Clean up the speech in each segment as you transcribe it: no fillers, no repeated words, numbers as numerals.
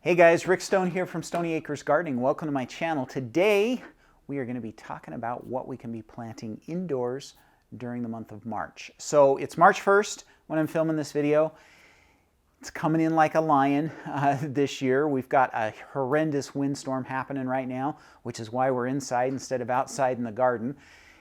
Hey guys, Rick Stone here from Stoney Acres Gardening. Welcome to my channel. Today we are going to be talking about what we can be planting indoors during the month of March. So it's March 1st when I'm filming this video. It's coming in like a lion this year. We've got a horrendous windstorm happening right now, which is why we're inside instead of outside in the garden.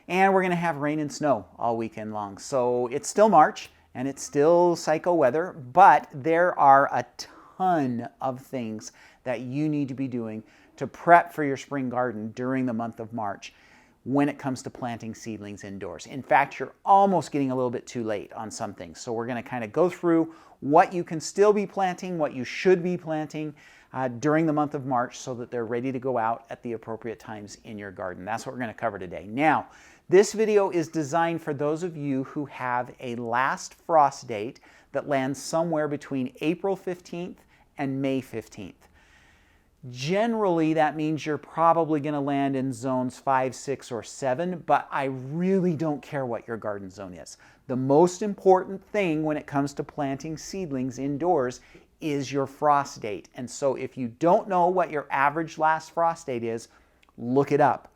And we're going to have rain and snow all weekend long. So it's still March and it's still psycho weather, but there are a ton of things that you need to be doing to prep for your spring garden during the month of March when it comes to planting seedlings indoors. In fact, you're almost getting a little bit too late on some things. So we're going to kind of go through what you can still be planting, what you should be planting during the month of March so that they're ready to go out at the appropriate times in your garden. That's what we're going to cover today. Now, this video is designed for those of you who have a last frost date that lands somewhere between April 15th and May 15th. Generally, that means you're probably going to land in zones 5, 6, or 7, but I really don't care what your garden zone is. The most important thing when it comes to planting seedlings indoors is your frost date. And so if you don't know what your average last frost date is, look it up.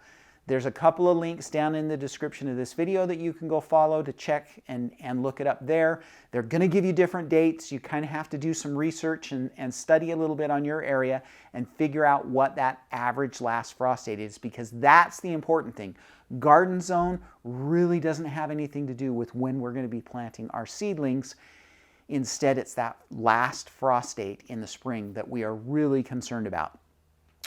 There's a couple of links down in the description of this video that you can go follow to check and look it up there. They're going to give you different dates. You kind of have to do some research and study a little bit on your area and figure out what that average last frost date is, because that's the important thing. Garden zone really doesn't have anything to do with when we're going to be planting our seedlings. Instead, it's that last frost date in the spring that we are really concerned about.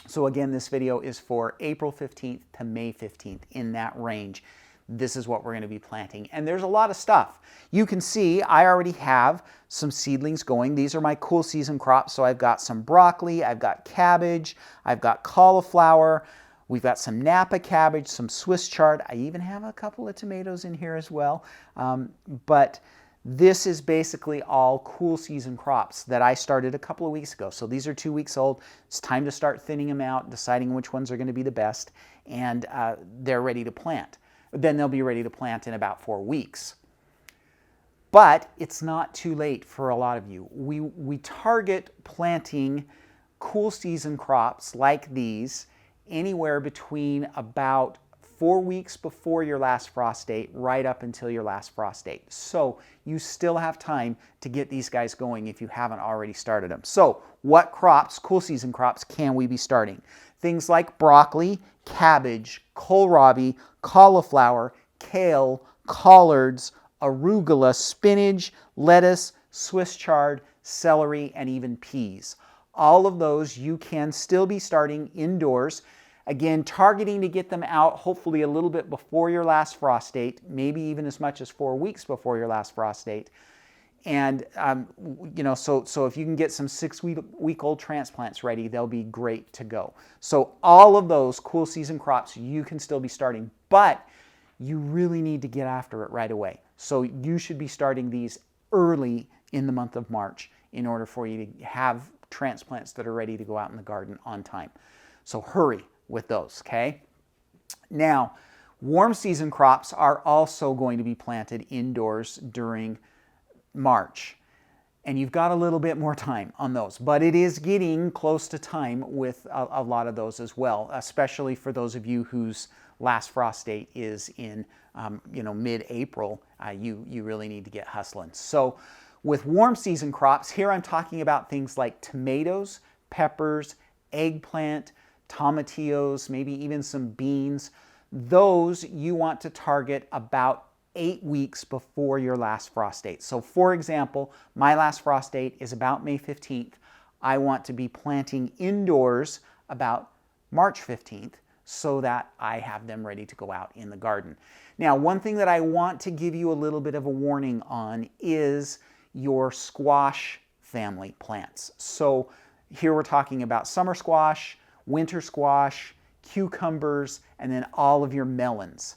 So again, this video is for April 15th to May 15th, in that range. This is what we're going to be planting. And there's a lot of stuff. You can see I already have some seedlings going. These are my cool season crops. So I've got some broccoli, I've got cabbage, I've got cauliflower, we've got some Napa cabbage, some Swiss chard. I even have a couple of tomatoes in here as well. But this is basically all cool season crops that I started a couple of weeks ago. So these are 2 weeks old. It's time to start thinning them out, deciding which ones are going to be the best, and they're ready to plant. Then they'll be ready to plant in about 4 weeks. But it's not too late for a lot of you. We target planting cool season crops like these anywhere between about 4 weeks before your last frost date, right up until your last frost date. So you still have time to get these guys going if you haven't already started them. So what crops, cool season crops, can we be starting? Things like broccoli, cabbage, kohlrabi, cauliflower, kale, collards, arugula, spinach, lettuce, Swiss chard, celery, and even peas. All of those you can still be starting indoors. Again, targeting to get them out hopefully a little bit before your last frost date, maybe even as much as 4 weeks before your last frost date. And, so if you can get some 6-week-old transplants ready, they'll be great to go. So all of those cool season crops you can still be starting, but you really need to get after it right away. So you should be starting these early in the month of March in order for you to have transplants that are ready to go out in the garden on time. So hurry with those, okay? Now, warm season crops are also going to be planted indoors during March. And you've got a little bit more time on those, but it is getting close to time with a lot of those as well, especially for those of you whose last frost date is in mid-April. You really need to get hustling. So with warm season crops, here I'm talking about things like tomatoes, peppers, eggplant, tomatillos, maybe even some beans. Those you want to target about 8 weeks before your last frost date. So for example, my last frost date is about May 15th. I want to be planting indoors about March 15th so that I have them ready to go out in the garden. Now, one thing that I want to give you a little bit of a warning on is your squash family plants. So here we're talking about summer squash, winter squash, cucumbers, and then all of your melons.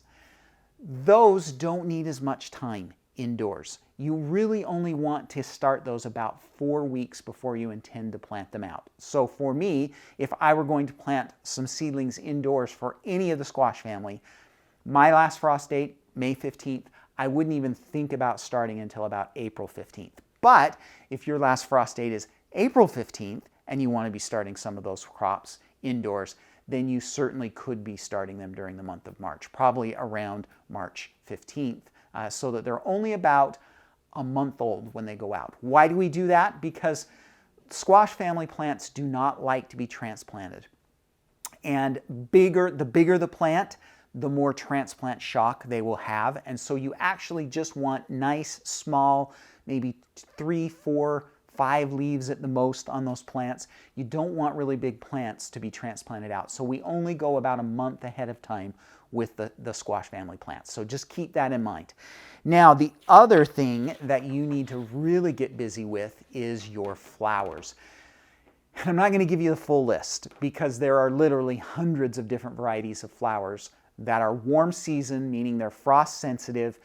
Those don't need as much time indoors. You really only want to start those about 4 weeks before you intend to plant them out. So for me, if I were going to plant some seedlings indoors for any of the squash family, my last frost date, May 15th, I wouldn't even think about starting until about April 15th. But if your last frost date is April 15th and you want to be starting some of those crops indoors, then you certainly could be starting them during the month of March, probably around March 15th, so that they're only about a month old when they go out. Why do we do that? Because squash family plants do not like to be transplanted. And the bigger the plant, the more transplant shock they will have. And so you actually just want nice, small, maybe 3, 4, 5 leaves at the most on those plants. You don't want really big plants to be transplanted out. So we only go about a month ahead of time with the squash family plants. So just keep that in mind. Now, the other thing that you need to really get busy with is your flowers. And I'm not going to give you the full list because there are literally hundreds of different varieties of flowers that are warm season, meaning they're frost sensitive,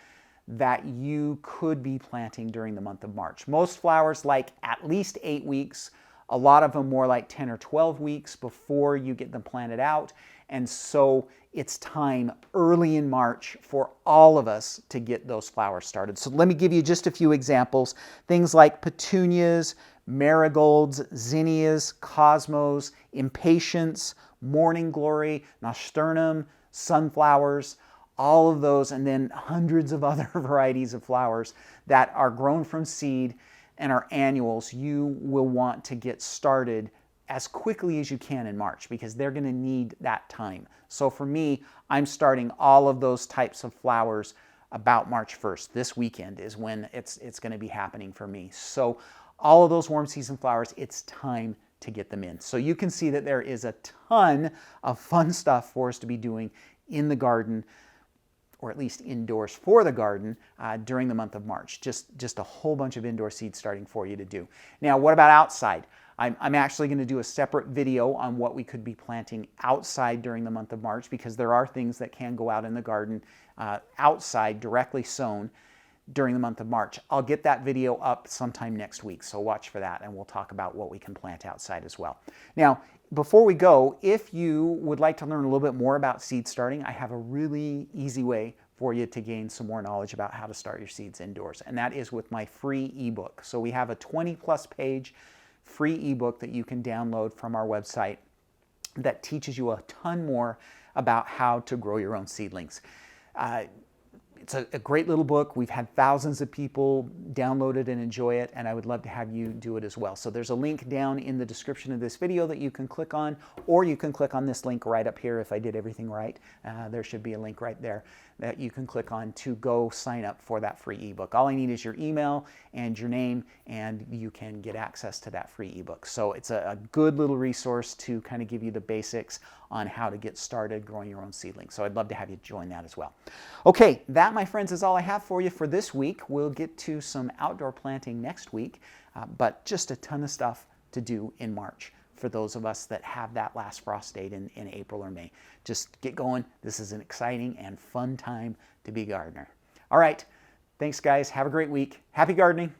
that you could be planting during the month of March. Most flowers like at least 8 weeks, a lot of them more like 10 or 12 weeks before you get them planted out. And so it's time early in March for all of us to get those flowers started. So let me give you just a few examples. Things like petunias, marigolds, zinnias, cosmos, impatiens, morning glory, nasturtium, sunflowers, all of those, and then hundreds of other varieties of flowers that are grown from seed and are annuals. You will want to get started as quickly as you can in March because they're going to need that time. So for me, I'm starting all of those types of flowers about March 1st. This weekend is when it's going to be happening for me. So all of those warm season flowers, it's time to get them in. So you can see that there is a ton of fun stuff for us to be doing in the garden, or at least indoors for the garden during the month of March. Just a whole bunch of indoor seed starting for you to do. Now, what about outside? I'm actually going to do a separate video on what we could be planting outside during the month of March because there are things that can go out in the garden outside directly sown during the month of March. I'll get that video up sometime next week, so watch for that, and we'll talk about what we can plant outside as well. Now, before we go, if you would like to learn a little bit more about seed starting, I have a really easy way for you to gain some more knowledge about how to start your seeds indoors, and that is with my free ebook. So we have a 20-plus page free ebook that you can download from our website that teaches you a ton more about how to grow your own seedlings. It's a great little book. We've had thousands of people download it and enjoy it, and I would love to have you do it as well. So there's a link down in the description of this video that you can click on, or you can click on this link right up here if I did everything right. There should be a link right there that you can click on to go sign up for that free ebook. All I need is your email and your name, and you can get access to that free ebook. So it's a good little resource to kind of give you the basics on how to get started growing your own seedlings. So I'd love to have you join that as well. Okay, that, my friends, is all I have for you for this week. We'll get to some outdoor planting next week, but just a ton of stuff to do in March for those of us that have that last frost date in April or May. Just get going. This is an exciting and fun time to be a gardener. All right, thanks guys. Have a great week. Happy gardening.